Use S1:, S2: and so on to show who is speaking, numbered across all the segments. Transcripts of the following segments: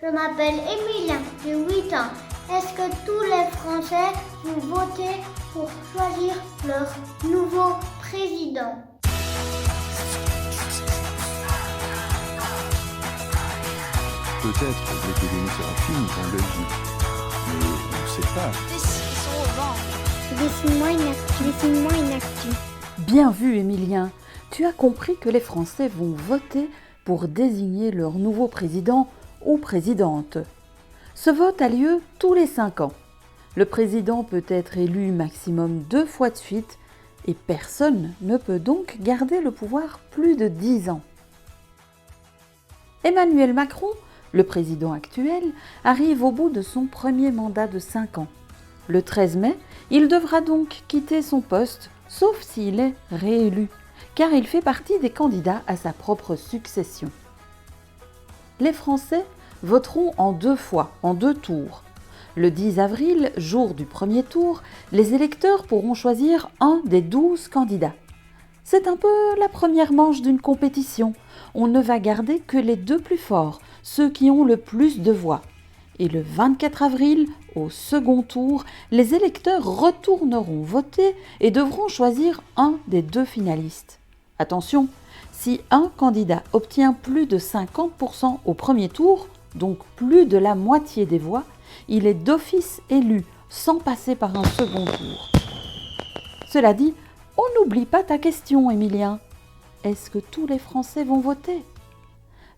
S1: je m'appelle Emilien, j'ai 8 ans. Est-ce que tous les Français vont voter pour choisir leur nouveau président?
S2: Peut-être l'épidémie sera finie en Belgique, mais on ne sait pas.
S1: Dessine-moi une actu.
S3: Bien vu, Emilien. Tu as compris que les Français vont voter pour désigner leur nouveau président ou présidente. Ce vote a lieu tous les 5 ans. Le président peut être élu maximum 2 fois de suite et personne ne peut donc garder le pouvoir plus de 10 ans. Emmanuel Macron, le président actuel, arrive au bout de son premier mandat de 5 ans. Le 13 mai, il devra donc quitter son poste, sauf s'il est réélu, car il fait partie des candidats à sa propre succession. Les Français voteront en 2 fois, en 2 tours. Le 10 avril, jour du premier tour, les électeurs pourront choisir un des 12 candidats. C'est un peu la première manche d'une compétition. On ne va garder que les 2 plus forts, ceux qui ont le plus de voix. Et le 24 avril, au second tour, les électeurs retourneront voter et devront choisir un des 2 finalistes. Attention, si un candidat obtient plus de 50% au premier tour, donc plus de la moitié des voix, il est d'office élu sans passer par un second tour. Cela dit, on n'oublie pas ta question, Emilien. Est-ce que tous les Français vont voter?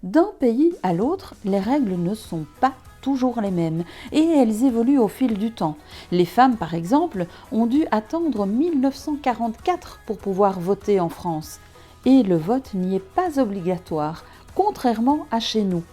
S3: D'un pays à l'autre, les règles ne sont pas toujours les mêmes et elles évoluent au fil du temps. Les femmes, par exemple, ont dû attendre 1944 pour pouvoir voter en France. Et le vote n'y est pas obligatoire, contrairement à chez nous.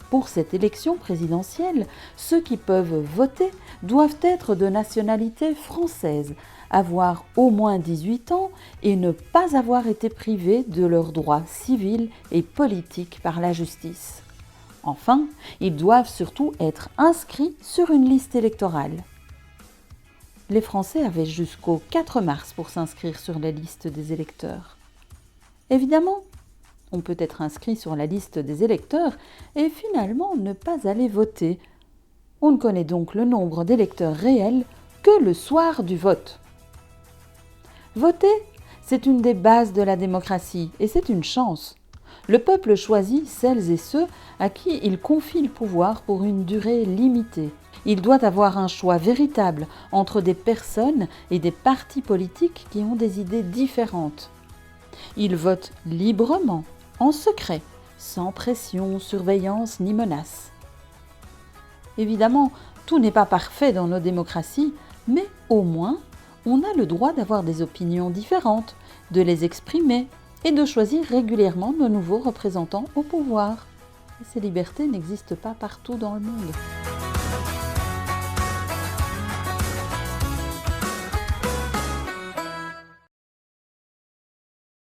S3: Pour cette élection présidentielle, ceux qui peuvent voter doivent être de nationalité française, avoir au moins 18 ans et ne pas avoir été privés de leurs droits civils et politiques par la justice. Enfin, ils doivent surtout être inscrits sur une liste électorale. Les Français avaient jusqu'au 4 mars pour s'inscrire sur la liste des électeurs. Évidemment, on peut être inscrit sur la liste des électeurs et finalement ne pas aller voter. On ne connaît donc le nombre d'électeurs réels que le soir du vote. Voter, c'est une des bases de la démocratie et c'est une chance. Le peuple choisit celles et ceux à qui il confie le pouvoir pour une durée limitée. Il doit avoir un choix véritable entre des personnes et des partis politiques qui ont des idées différentes. Il vote librement, en secret, sans pression, surveillance ni menace. Évidemment, tout n'est pas parfait dans nos démocraties, mais au moins, on a le droit d'avoir des opinions différentes, de les exprimer et de choisir régulièrement nos nouveaux représentants au pouvoir. Et ces libertés n'existent pas partout dans le monde.